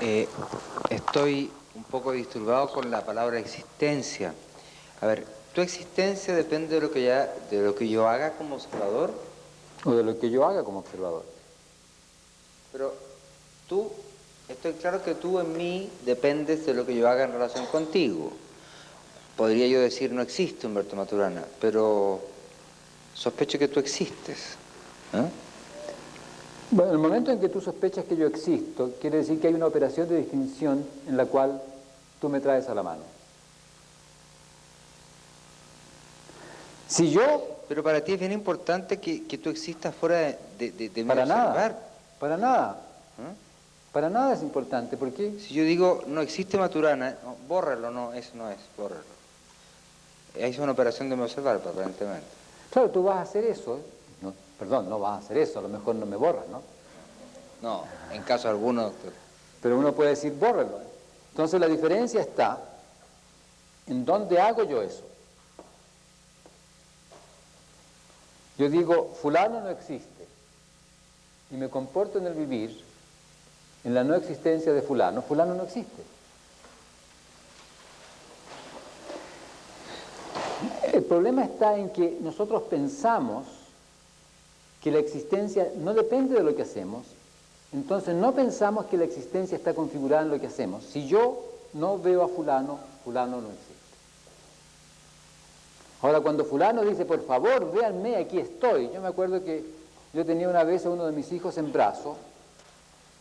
Eh, Estoy un poco disturbado con la palabra existencia. A ver, ¿tu existencia depende de lo que yo haga como observador? O de lo que yo haga como observador. Pero tú, estoy claro que tú en mí dependes de lo que yo haga en relación contigo. Podría yo decir no existe Humberto Maturana, pero sospecho que tú existes. ¿Eh? Bueno, el momento en que tú sospechas que yo existo, quiere decir que hay una operación de distinción en la cual tú me traes a la mano. Si yo... Pero para ti es bien importante que tú existas fuera de mi Para nada, observar. para nada, ¿Eh? para nada es importante, porque... Si yo digo no existe Maturana, no, bórralo, no, eso no es, bórralo. Es una operación de mi observar, aparentemente. Claro, tú vas a hacer eso, no, perdón, no vas a hacer eso, a lo mejor no me borras, ¿no? No, en caso alguno, doctor. Pero uno puede decir, bórralo. Entonces la diferencia está en dónde hago yo eso. Yo digo, fulano no existe, y me comporto en el vivir, en la no existencia de fulano, fulano no existe. El problema está en que nosotros pensamos que la existencia no depende de lo que hacemos, entonces no pensamos que la existencia está configurada en lo que hacemos. Si yo no veo a fulano, fulano no existe. Ahora, cuando fulano dice, por favor, véanme, aquí estoy. Yo me acuerdo que yo tenía una vez a uno de mis hijos en brazos,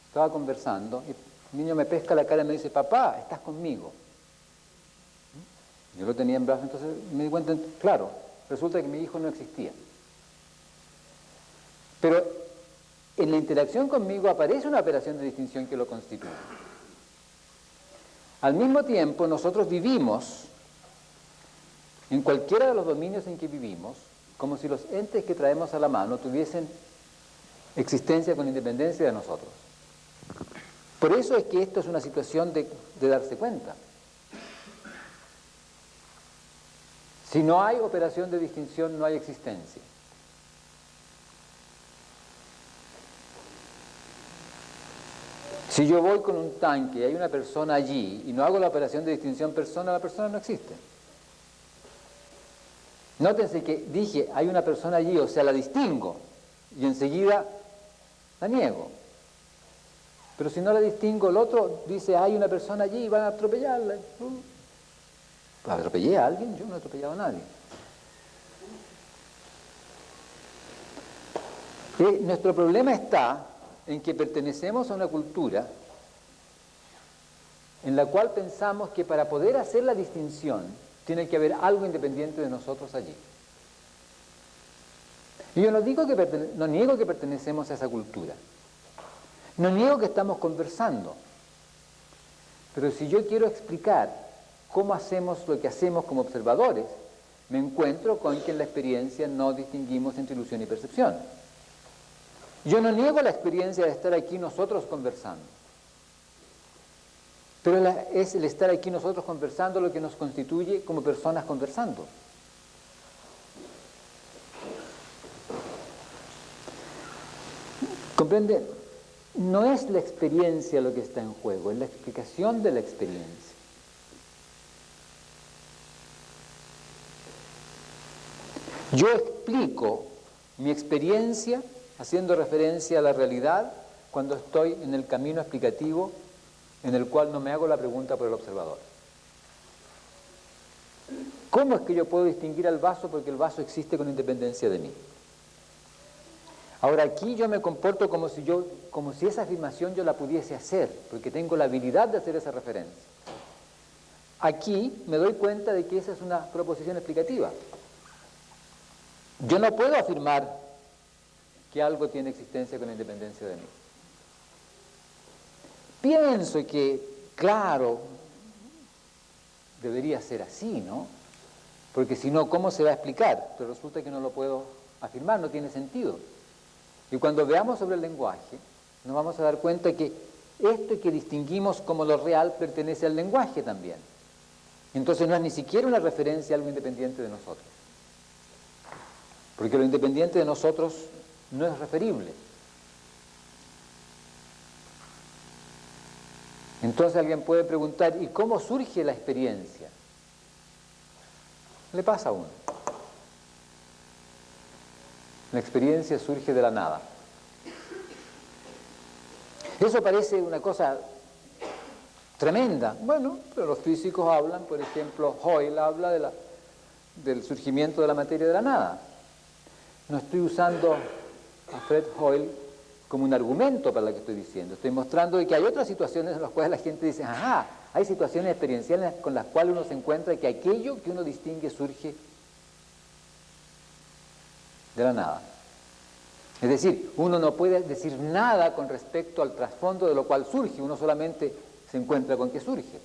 estaba conversando, y el niño me pesca la cara y me dice, papá, estás conmigo. Yo lo tenía en brazos, entonces me di cuenta, claro, resulta que mi hijo no existía. Pero en la interacción conmigo aparece una operación de distinción que lo constituye. Al mismo tiempo, nosotros vivimos en cualquiera de los dominios en que vivimos, como si los entes que traemos a la mano tuviesen existencia con independencia de nosotros. Por eso es que esto es una situación de darse cuenta. Si no hay operación de distinción, no hay existencia. Si yo voy con un tanque y hay una persona allí y no hago la operación de distinción persona, la persona no existe. Nótense que dije, hay una persona allí, o sea, la distingo, y enseguida la niego. Pero si no la distingo, el otro dice, hay una persona allí y van a atropellarla. ¿Atropellé a alguien? Yo no he atropellado a nadie. Nuestro problema está en que pertenecemos a una cultura en la cual pensamos que para poder hacer la distinción tiene que haber algo independiente de nosotros allí. Y yo no niego que pertenecemos a esa cultura. No niego que estamos conversando. Pero si yo quiero explicar cómo hacemos lo que hacemos como observadores, me encuentro con que en la experiencia no distinguimos entre ilusión y percepción. Yo no niego la experiencia de estar aquí nosotros conversando. Pero es el estar aquí nosotros conversando lo que nos constituye como personas conversando. ¿Comprende? No es la experiencia lo que está en juego, es la explicación de la experiencia. Yo explico mi experiencia haciendo referencia a la realidad cuando estoy en el camino explicativo en el cual no me hago la pregunta por el observador. ¿Cómo es que yo puedo distinguir al vaso porque el vaso existe con independencia de mí? Ahora aquí yo me comporto como si esa afirmación yo la pudiese hacer, porque tengo la habilidad de hacer esa referencia. Aquí me doy cuenta de que esa es una proposición explicativa. Yo no puedo afirmar que algo tiene existencia con independencia de mí. Pienso que, claro, debería ser así, ¿no? Porque si no, ¿cómo se va a explicar? Pero resulta que no lo puedo afirmar, no tiene sentido. Y cuando veamos sobre el lenguaje, nos vamos a dar cuenta que esto que distinguimos como lo real pertenece al lenguaje también. Entonces no es ni siquiera una referencia a algo independiente de nosotros. Porque lo independiente de nosotros no es referible. Entonces alguien puede preguntar, ¿y cómo surge la experiencia? Le pasa a uno. La experiencia surge de la nada. Eso parece una cosa tremenda. Bueno, pero los físicos hablan, por ejemplo, Hoyle habla del surgimiento de la materia de la nada. No estoy usando a Fred Hoyle como un argumento para lo que estoy diciendo. Estoy mostrando que hay otras situaciones en las cuales la gente dice, ajá, hay situaciones experienciales con las cuales uno se encuentra que aquello que uno distingue surge de la nada. Es decir, uno no puede decir nada con respecto al trasfondo de lo cual surge, uno solamente se encuentra con que surge.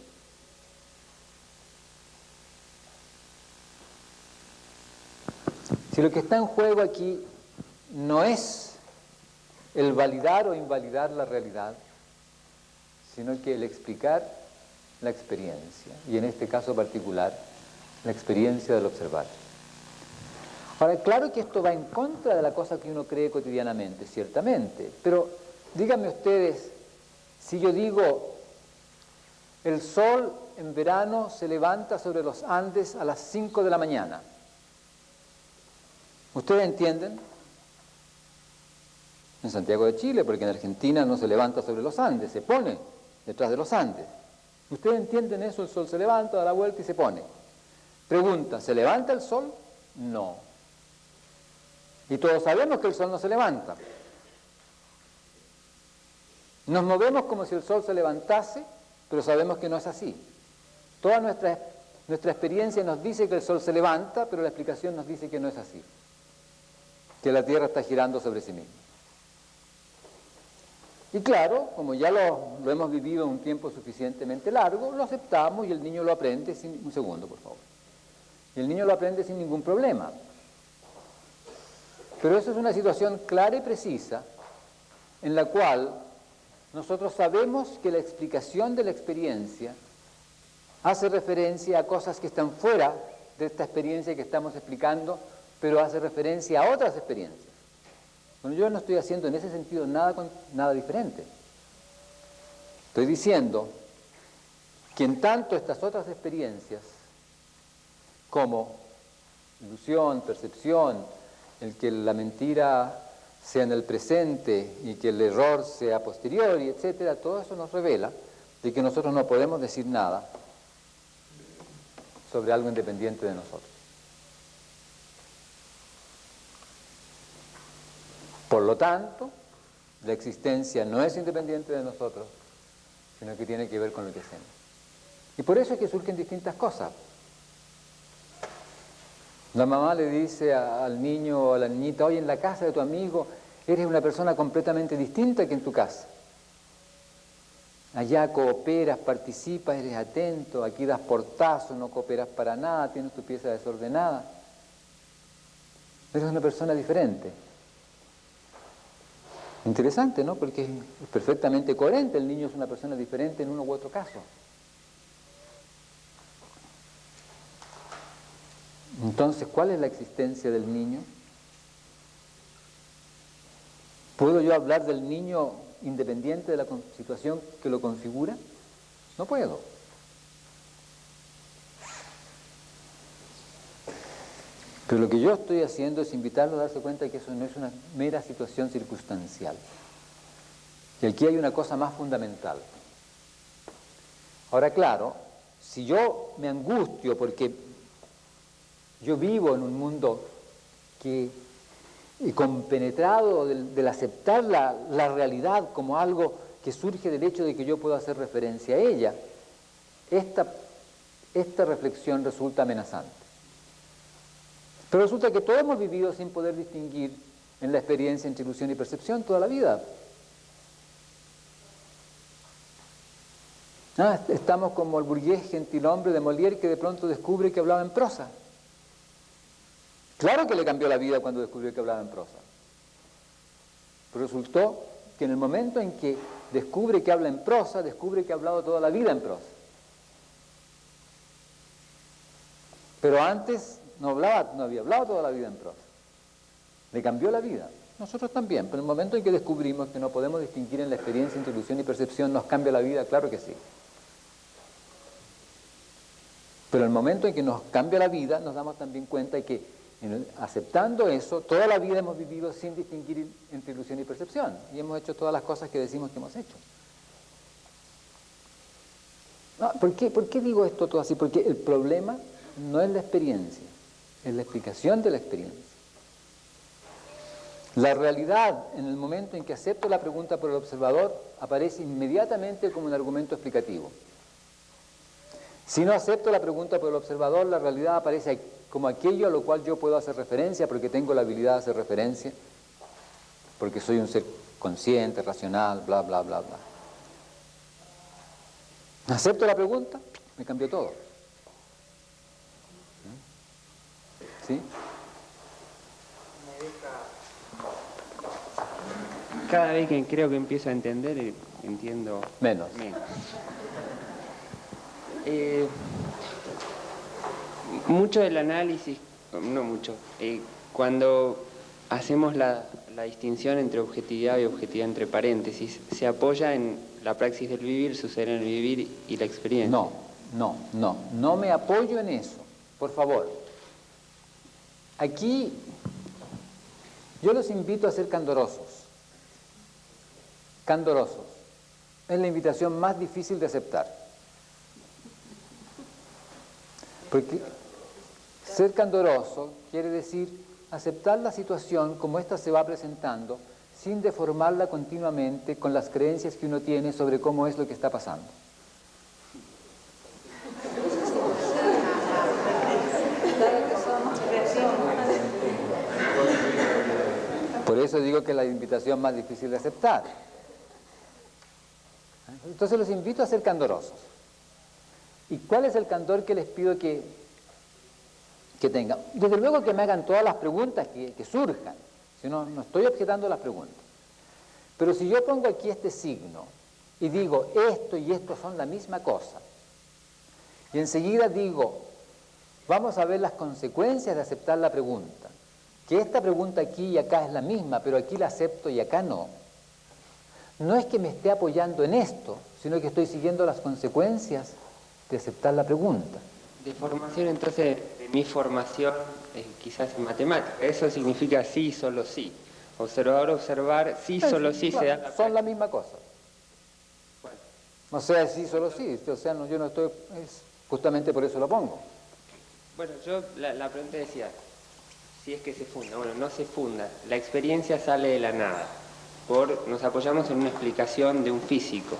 Si lo que está en juego aquí no es el validar o invalidar la realidad, sino que el explicar la experiencia, y en este caso particular, la experiencia del observar. Ahora, claro que esto va en contra de la cosa que uno cree cotidianamente, ciertamente, pero díganme ustedes, si yo digo, el sol en verano se levanta sobre los Andes a las 5 de la mañana, ¿ustedes entienden? En Santiago de Chile, porque en Argentina no se levanta sobre los Andes, se pone detrás de los Andes. ¿Ustedes entienden eso? El sol se levanta, da la vuelta y se pone. Pregunta, ¿se levanta el sol? No. Y todos sabemos que el sol no se levanta. Nos movemos como si el sol se levantase, pero sabemos que no es así. Toda nuestra experiencia nos dice que el sol se levanta, pero la explicación nos dice que no es así. Que la Tierra está girando sobre sí misma. Y claro, como ya lo hemos vivido un tiempo suficientemente largo, lo aceptamos y el niño lo aprende sin... Un segundo, por favor. Y el niño lo aprende sin ningún problema. Pero eso es una situación clara y precisa en la cual nosotros sabemos que la explicación de la experiencia hace referencia a cosas que están fuera de esta experiencia que estamos explicando, pero hace referencia a otras experiencias. Bueno, yo no estoy haciendo en ese sentido nada diferente. Estoy diciendo que en tanto estas otras experiencias, como ilusión, percepción, el que la mentira sea en el presente y que el error sea posterior, y etcétera, todo eso nos revela de que nosotros no podemos decir nada sobre algo independiente de nosotros. Por lo tanto, la existencia no es independiente de nosotros, sino que tiene que ver con lo que hacemos. Y por eso es que surgen distintas cosas. La mamá le dice al niño o a la niñita, oye, en la casa de tu amigo eres una persona completamente distinta que en tu casa. Allá cooperas, participas, eres atento, aquí das portazo, no cooperas para nada, tienes tu pieza desordenada. Eres una persona diferente. Interesante, ¿no? Porque es perfectamente coherente, el niño es una persona diferente en uno u otro caso. Entonces, ¿cuál es la existencia del niño? ¿Puedo yo hablar del niño independiente de la situación que lo configura? No puedo. Pero lo que yo estoy haciendo es invitarlo a darse cuenta de que eso no es una mera situación circunstancial. Que aquí hay una cosa más fundamental. Ahora, claro, si yo me angustio porque yo vivo en un mundo que, compenetrado del aceptar la realidad como algo que surge del hecho de que yo puedo hacer referencia a ella, esta reflexión resulta amenazante. Pero resulta que todos hemos vivido sin poder distinguir en la experiencia entre ilusión y percepción toda la vida. Estamos como el burgués gentilhombre de Molière que de pronto descubre que hablaba en prosa. Claro que le cambió la vida cuando descubrió que hablaba en prosa. Pero resultó que en el momento en que descubre que habla en prosa, descubre que ha hablado toda la vida en prosa. Pero antes no había hablado toda la vida en prosa. Le cambió la vida. Nosotros también, pero en el momento en que descubrimos que no podemos distinguir en la experiencia entre ilusión y percepción, ¿nos cambia la vida? Claro que sí. Pero en el momento en que nos cambia la vida, nos damos también cuenta de que aceptando eso, toda la vida hemos vivido sin distinguir entre ilusión y percepción. Y hemos hecho todas las cosas que decimos que hemos hecho. ¿Por qué digo esto todo así? Porque el problema no es la experiencia, es la explicación de la experiencia. La realidad, en el momento en que acepto la pregunta por el observador, aparece inmediatamente como un argumento explicativo. Si no acepto la pregunta por el observador, la realidad aparece como aquello a lo cual yo puedo hacer referencia porque tengo la habilidad de hacer referencia, porque soy un ser consciente, racional, bla, bla, bla, bla. Acepto la pregunta, me cambió todo. ¿Sí? Cada vez que creo que empiezo a entender, entiendo Menos. Mucho del análisis, no mucho, cuando hacemos la distinción entre objetividad y objetividad entre paréntesis, se apoya en la praxis del vivir, suceder en el vivir y la experiencia. No me apoyo en eso, por favor. Aquí yo los invito a ser candorosos. Candorosos. Es la invitación más difícil de aceptar. Porque ser candoroso quiere decir aceptar la situación como ésta se va presentando sin deformarla continuamente con las creencias que uno tiene sobre cómo es lo que está pasando. Por eso digo que es la invitación más difícil de aceptar. Entonces los invito a ser candorosos. ¿Y cuál es el candor que les pido que tengan? Desde luego que me hagan todas las preguntas que surjan. Si no estoy objetando las preguntas. Pero si yo pongo aquí este signo y digo esto y esto son la misma cosa, y enseguida digo, vamos a ver las consecuencias de aceptar la pregunta, que esta pregunta aquí y acá es la misma, pero aquí la acepto y acá no, no es que me esté apoyando en esto, sino que estoy siguiendo las consecuencias de aceptar la pregunta. De formación, entonces, de mi formación, quizás en matemática, eso significa sí, solo sí. Observador, observar, sí, solo sí, claro, se da la son la misma cosa. Bueno. O sea, sí, solo sí. O sea, yo no estoy... justamente por eso lo pongo. Bueno, yo la pregunta decía, si es que se funda. Bueno, no se funda. La experiencia sale de la nada. Nos apoyamos en una explicación de un físico.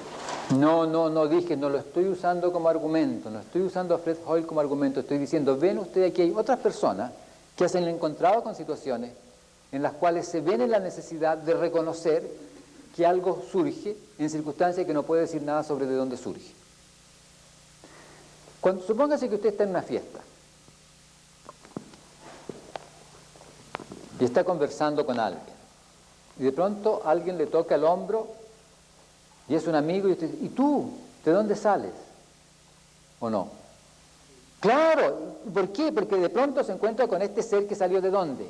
No dije, no lo estoy usando como argumento, no estoy usando a Fred Hoyle como argumento, estoy diciendo, ven ustedes, aquí hay otras personas que se han encontrado con situaciones en las cuales se ven en la necesidad de reconocer que algo surge en circunstancias que no puede decir nada sobre de dónde surge. Supóngase que usted está en una fiesta y está conversando con alguien y de pronto alguien le toca el hombro y es un amigo y usted dice, ¿y tú? ¿De dónde sales? ¿O no? Claro, ¿por qué? Porque de pronto se encuentra con este ser que salió ¿de dónde?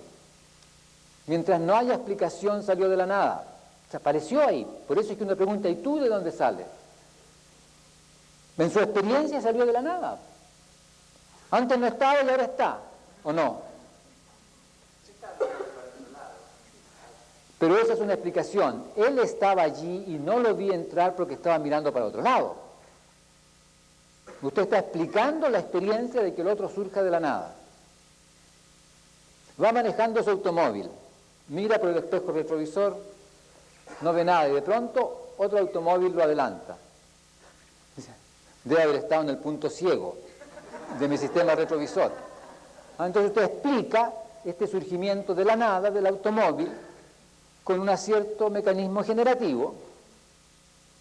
Mientras no haya explicación salió de la nada. Se apareció ahí. Por eso es que uno pregunta, ¿y tú de dónde sales? En su experiencia salió de la nada. Antes no estaba y ahora está. ¿O no? Pero esa es una explicación. Él estaba allí y no lo vi entrar porque estaba mirando para otro lado. Usted está explicando la experiencia de que el otro surja de la nada. Va manejando su automóvil, mira por el espejo retrovisor, no ve nada y de pronto otro automóvil lo adelanta. Debe haber estado en el punto ciego de mi sistema retrovisor. Entonces usted explica este surgimiento de la nada del automóvil con un cierto mecanismo generativo,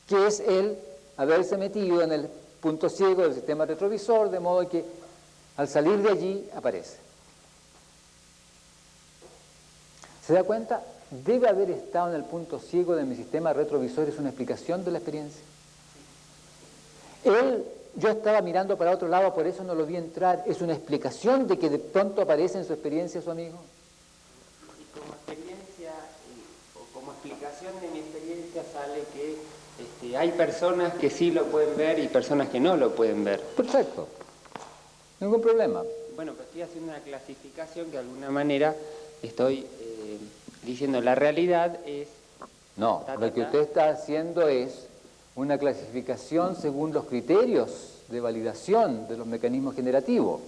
que es el haberse metido en el punto ciego del sistema retrovisor, de modo que al salir de allí aparece. ¿Se da cuenta? Debe haber estado en el punto ciego de mi sistema retrovisor, es una explicación de la experiencia. Yo estaba mirando para otro lado, por eso no lo vi entrar, es una explicación de que de pronto aparece en su experiencia su amigo. Y como experiencia, explicación de mi experiencia sale que hay personas que sí lo pueden ver y personas que no lo pueden ver. Perfecto. Ningún problema. Bueno, pues estoy haciendo una clasificación que de alguna manera estoy diciendo la realidad es... No, lo que usted está haciendo es una clasificación según los criterios de validación de los mecanismos generativos.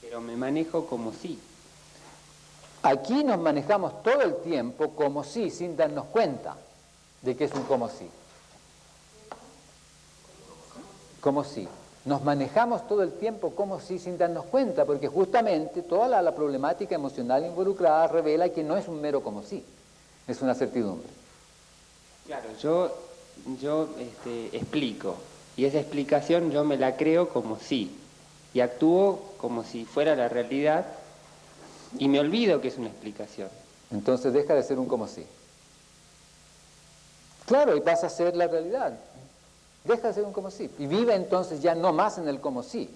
Pero me manejo como sí. Aquí nos manejamos todo el tiempo como sí, sin darnos cuenta de que es un como sí. Como sí. Nos manejamos todo el tiempo como sí, sin darnos cuenta, porque justamente toda la problemática emocional involucrada revela que no es un mero como sí, es una certidumbre. Claro, yo explico, y esa explicación yo me la creo como sí, y actúo como si fuera la realidad, y me olvido que es una explicación. Entonces deja de ser un como sí. Claro, y pasa a ser la realidad. Deja de ser un como sí. Y vive entonces ya no más en el como sí.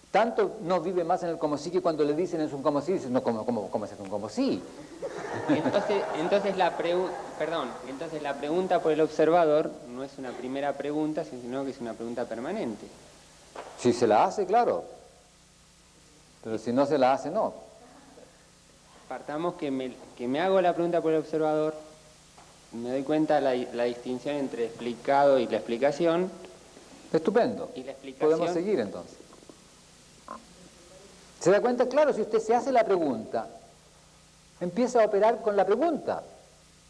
Tanto no vive más en el como sí que cuando le dicen es un como sí, dice, no, ¿cómo es un como sí? Entonces la pregunta por el observador no es una primera pregunta, sino que es una pregunta permanente. Si se la hace, claro. Pero si no se la hace, no. Partamos que me hago la pregunta por el observador, me doy cuenta la distinción entre explicado y la explicación. Estupendo. Y la explicación... Podemos seguir entonces. ¿Se da cuenta? Claro, si usted se hace la pregunta, empieza a operar con la pregunta,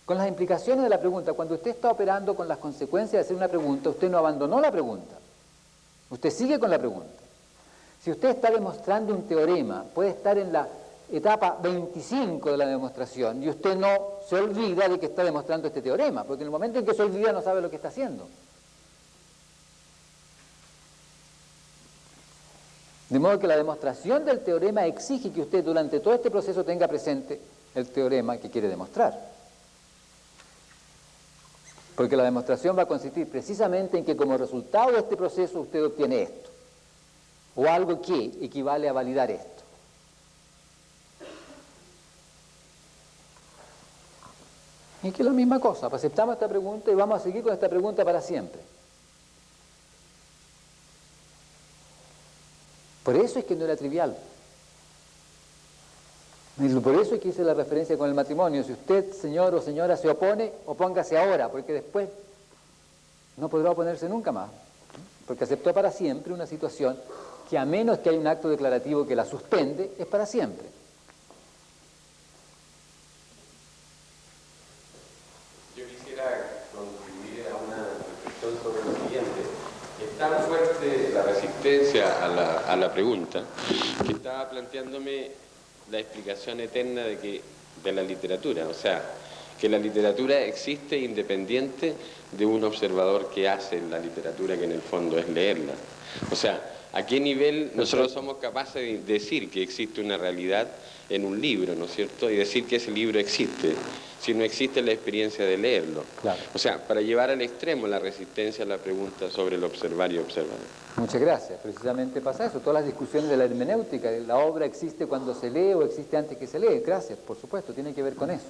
con las implicaciones de la pregunta. Cuando usted está operando con las consecuencias de hacer una pregunta, usted no abandonó la pregunta. Usted sigue con la pregunta. Si usted está demostrando un teorema, puede estar en la etapa 25 de la demostración y usted no se olvida de que está demostrando este teorema, porque en el momento en que se olvida no sabe lo que está haciendo. De modo que la demostración del teorema exige que usted durante todo este proceso tenga presente el teorema que quiere demostrar. Porque la demostración va a consistir precisamente en que como resultado de este proceso usted obtiene esto, o algo que equivale a validar esto. Y que es la misma cosa, aceptamos esta pregunta y vamos a seguir con esta pregunta para siempre. Por eso es que no era trivial. Y por eso es que hice la referencia con el matrimonio. Si usted, señor o señora, se opone, opóngase ahora, porque después no podrá oponerse nunca más. Porque aceptó para siempre una situación que, a menos que haya un acto declarativo que la suspende, es para siempre. Yo quisiera contribuir a una reflexión sobre lo siguiente. Es tan fuerte la resistencia a la pregunta que estaba planteándome la explicación eterna de la literatura. O sea, que la literatura existe independiente de un observador que hace la literatura, que en el fondo es leerla. O sea, ¿a qué nivel nosotros somos capaces de decir que existe una realidad en un libro, ¿no es cierto? Y decir que ese libro existe, si no existe la experiencia de leerlo. Claro. O sea, para llevar al extremo la resistencia a la pregunta sobre el observar y observar. Muchas gracias. Precisamente pasa eso. Todas las discusiones de la hermenéutica, la obra existe cuando se lee o existe antes que se lee. Gracias, por supuesto, tiene que ver con eso.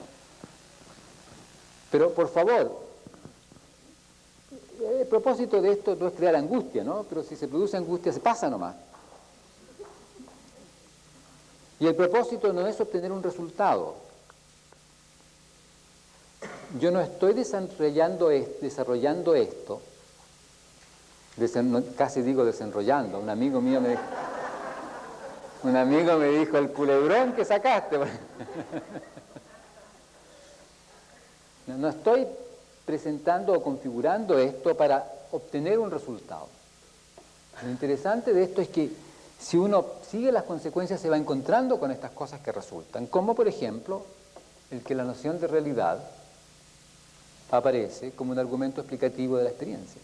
Pero, por favor, el propósito de esto no es crear angustia, ¿no? Pero si se produce angustia, se pasa nomás. Y el propósito no es obtener un resultado. Yo no estoy desarrollando esto, casi digo desenrollando. Un amigo me dijo, el culebrón que sacaste. No estoy presentando o configurando esto para obtener un resultado. Lo interesante de esto es que si uno sigue las consecuencias se va encontrando con estas cosas que resultan, como por ejemplo el que la noción de realidad aparece como un argumento explicativo de la experiencia.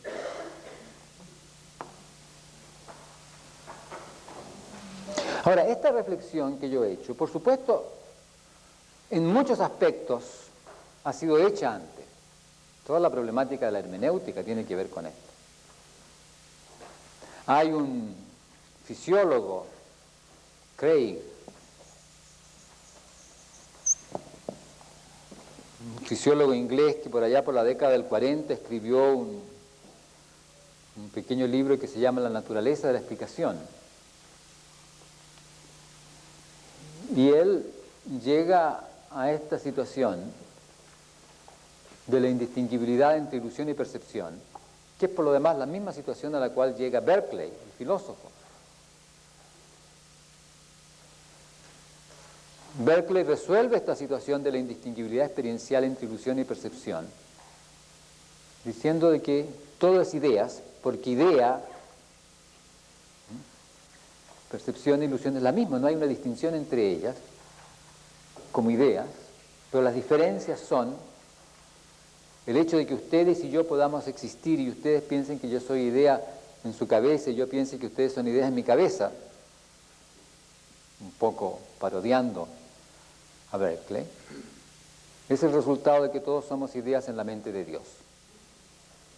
Ahora, esta reflexión que yo he hecho, por supuesto, en muchos aspectos ha sido hecha antes. Toda la problemática de la hermenéutica tiene que ver con esto. Hay un fisiólogo, Craig, fisiólogo inglés que por allá por la década del 40 escribió un pequeño libro que se llama La naturaleza de la explicación. Y él llega a esta situación de la indistinguibilidad entre ilusión y percepción, que es por lo demás la misma situación a la cual llega Berkeley, el filósofo. Berkeley resuelve esta situación de la indistinguibilidad experiencial entre ilusión y percepción, diciendo de que todo es ideas, porque idea, percepción e ilusión es la misma, no hay una distinción entre ellas como ideas, pero las diferencias son el hecho de que ustedes y yo podamos existir y ustedes piensen que yo soy idea en su cabeza y yo piense que ustedes son ideas en mi cabeza, un poco parodiando a Berkeley, es el resultado de que todos somos ideas en la mente de Dios.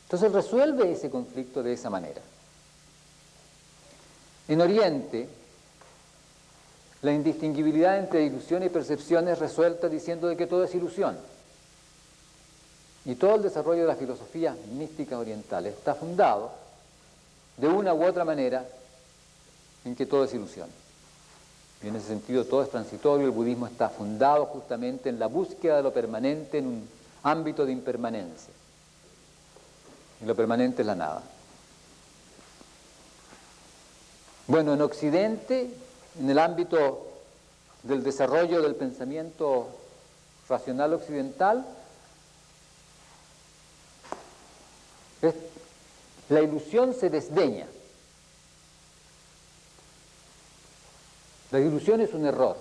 Entonces resuelve ese conflicto de esa manera. En Oriente, la indistinguibilidad entre ilusión y percepción es resuelta diciendo de que todo es ilusión. Y todo el desarrollo de la filosofía mística oriental está fundado, de una u otra manera, en que todo es ilusión. Y en ese sentido todo es transitorio. El budismo está fundado justamente en la búsqueda de lo permanente en un ámbito de impermanencia. Y lo permanente es la nada. Bueno, en Occidente, en el ámbito del desarrollo del pensamiento racional occidental, la ilusión se desdeña. La ilusión es un error.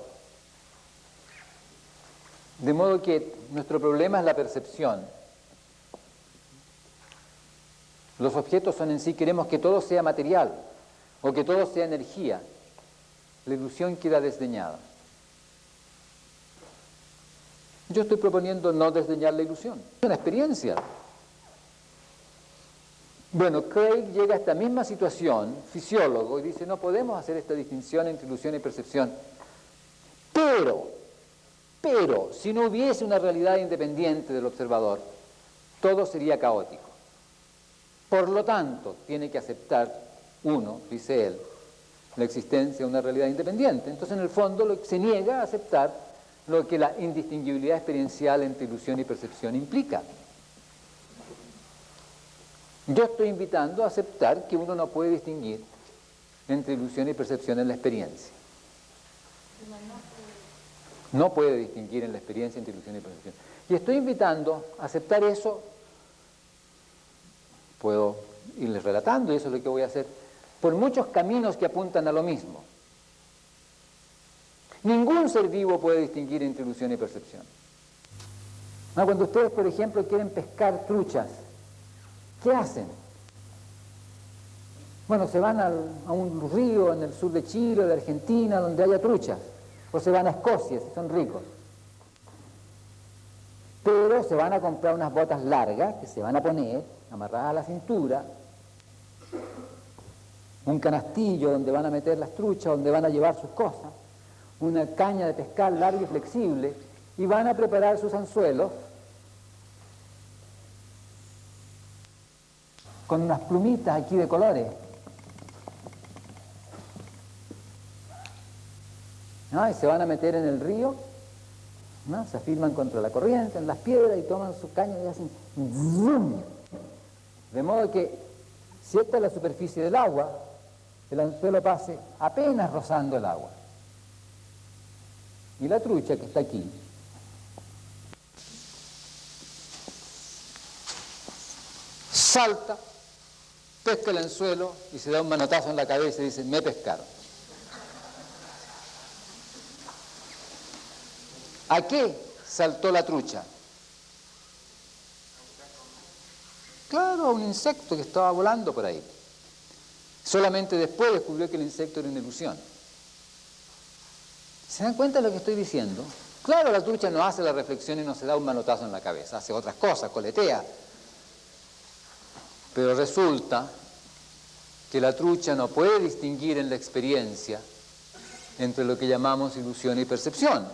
De modo que nuestro problema es la percepción. Los objetos son en sí, queremos que todo sea material o que todo sea energía. La ilusión queda desdeñada. Yo estoy proponiendo no desdeñar la ilusión. Es una experiencia. Bueno, Craig llega a esta misma situación, fisiólogo, y dice, no podemos hacer esta distinción entre ilusión y percepción. Pero, si no hubiese una realidad independiente del observador, todo sería caótico. Por lo tanto, tiene que aceptar uno, dice él, la existencia de una realidad independiente. Entonces, en el fondo, se niega a aceptar lo que la indistinguibilidad experiencial entre ilusión y percepción implica. Yo estoy invitando a aceptar que uno no puede distinguir entre ilusión y percepción en la experiencia. No puede distinguir en la experiencia entre ilusión y percepción. Y estoy invitando a aceptar eso. Puedo irles relatando, y eso es lo que voy a hacer, por muchos caminos que apuntan a lo mismo. Ningún ser vivo puede distinguir entre ilusión y percepción. Cuando ustedes, por ejemplo, quieren pescar truchas, ¿qué hacen? Bueno, se van a un río en el sur de Chile o de Argentina donde haya truchas, o se van a Escocia si son ricos. Pero se van a comprar unas botas largas que se van a poner, amarradas a la cintura, un canastillo donde van a meter las truchas, donde van a llevar sus cosas, una caña de pescar larga y flexible, y van a preparar sus anzuelos con unas plumitas aquí de colores. ¿No? Y se van a meter en el río, ¿no? Se afirman contra la corriente, en las piedras, y toman su caña y hacen ¡zum! De modo que, si esta es la superficie del agua, el anzuelo pase apenas rozando el agua. Y la trucha que está aquí salta, pesca el anzuelo y se da un manotazo en la cabeza y dice, me pescaron. ¿A qué saltó la trucha? Claro, a un insecto que estaba volando por ahí. Solamente después descubrió que el insecto era una ilusión. ¿Se dan cuenta de lo que estoy diciendo? Claro, la trucha no hace la reflexión y no se da un manotazo en la cabeza, hace otras cosas, coletea. Pero resulta que la trucha no puede distinguir en la experiencia entre lo que llamamos ilusión y percepción.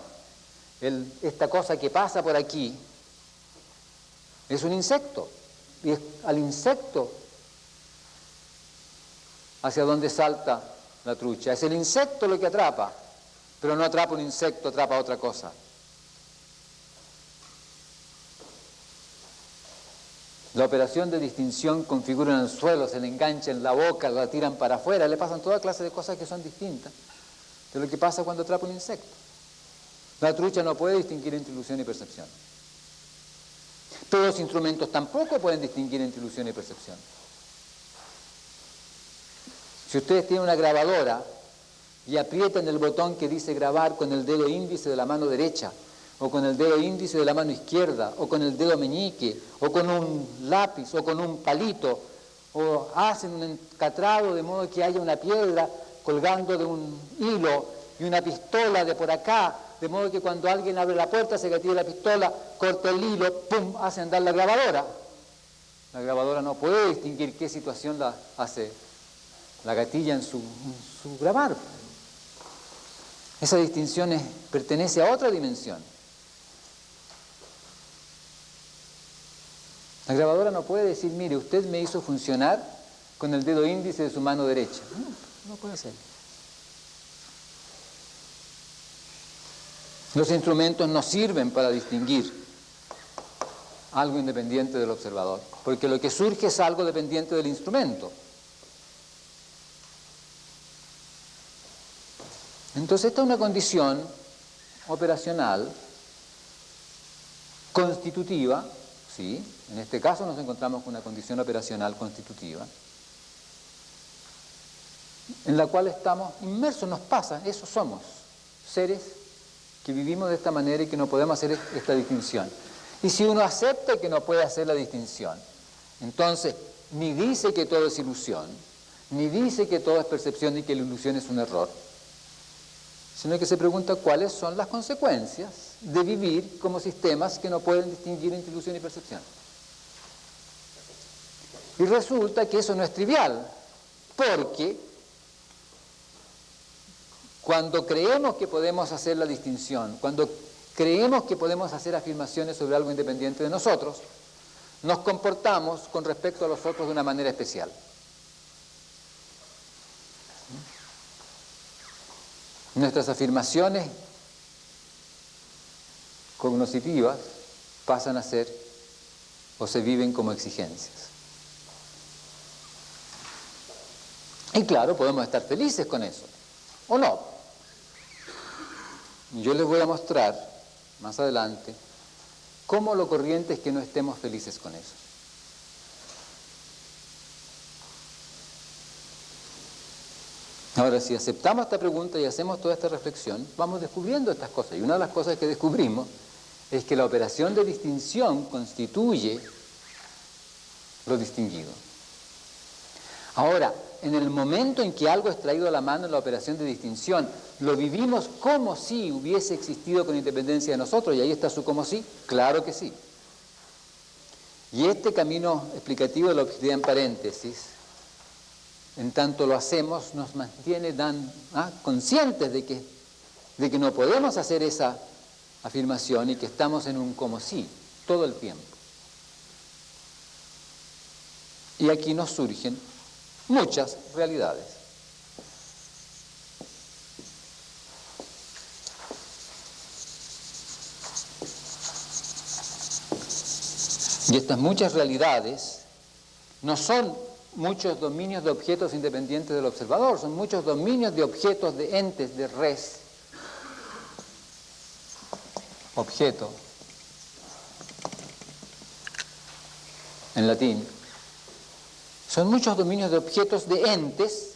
Esta cosa que pasa por aquí es un insecto. Y es al insecto hacia donde salta la trucha. Es el insecto lo que atrapa, pero no atrapa un insecto, atrapa otra cosa. La operación de distinción configura en el suelo, se le engancha en la boca, la tiran para afuera, le pasan toda clase de cosas que son distintas de lo que pasa cuando atrapa un insecto. La trucha no puede distinguir entre ilusión y percepción. Pero los instrumentos tampoco pueden distinguir entre ilusión y percepción. Si ustedes tienen una grabadora y aprietan el botón que dice grabar con el dedo índice de la mano derecha, o con el dedo índice de la mano izquierda, o con el dedo meñique, o con un lápiz, o con un palito, o hacen un encatrado de modo que haya una piedra colgando de un hilo y una pistola de por acá, de modo que cuando alguien abre la puerta se gatilla la pistola, corta el hilo, ¡pum!, hace andar la grabadora. La grabadora no puede distinguir qué situación la hace la gatilla en su grabar. Esa distinción pertenece a otra dimensión. La grabadora no puede decir, mire, usted me hizo funcionar con el dedo índice de su mano derecha. No puede ser. Los instrumentos no sirven para distinguir algo independiente del observador, porque lo que surge es algo dependiente del instrumento. Entonces esta es una condición operacional constitutiva, ¿sí? En este caso nos encontramos con una condición operacional constitutiva, en la cual estamos inmersos, nos pasa, eso somos, seres que vivimos de esta manera y que no podemos hacer esta distinción. Y si uno acepta que no puede hacer la distinción, entonces ni dice que todo es ilusión, ni dice que todo es percepción y que la ilusión es un error, sino que se pregunta cuáles son las consecuencias de vivir como sistemas que no pueden distinguir entre ilusión y percepción. Y resulta que eso no es trivial, porque cuando creemos que podemos hacer la distinción, cuando creemos que podemos hacer afirmaciones sobre algo independiente de nosotros, nos comportamos con respecto a los otros de una manera especial. Nuestras afirmaciones cognoscitivas pasan a ser o se viven como exigencias. Y claro, podemos estar felices con eso, o no. Yo les voy a mostrar más adelante cómo lo corriente es que no estemos felices con eso. Ahora, si aceptamos esta pregunta y hacemos toda esta reflexión, vamos descubriendo estas cosas. Y una de las cosas que descubrimos es que la operación de distinción constituye lo distinguido. Ahora, en el momento en que algo es traído a la mano en la operación de distinción, ¿lo vivimos como si hubiese existido con independencia de nosotros? Y ahí está su como si. Claro que sí. Y este camino explicativo de la objetividad en paréntesis, en tanto lo hacemos, nos mantiene conscientes de que no podemos hacer esa afirmación y que estamos en un como si todo el tiempo. Y aquí nos surgen muchas realidades. Y estas muchas realidades no son muchos dominios de objetos independientes del observador, son muchos dominios de objetos, de entes, de res. Objeto, en latín. Son muchos dominios de objetos, de entes,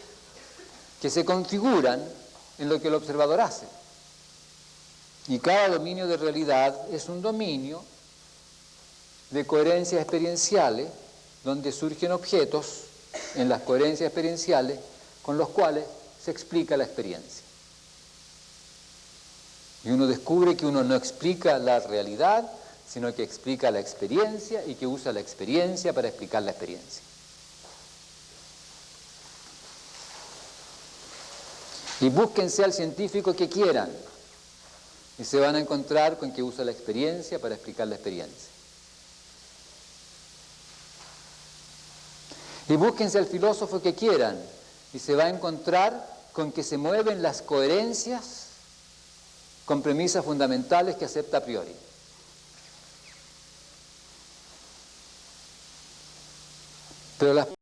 que se configuran en lo que el observador hace. Y cada dominio de realidad es un dominio de coherencias experienciales, donde surgen objetos en las coherencias experienciales con los cuales se explica la experiencia. Y uno descubre que uno no explica la realidad, sino que explica la experiencia y que usa la experiencia para explicar la experiencia. Y búsquense al científico que quieran y se van a encontrar con que usa la experiencia para explicar la experiencia. Y búsquense al filósofo que quieran y se va a encontrar con que se mueven las coherencias con premisas fundamentales que acepta a priori. Pero las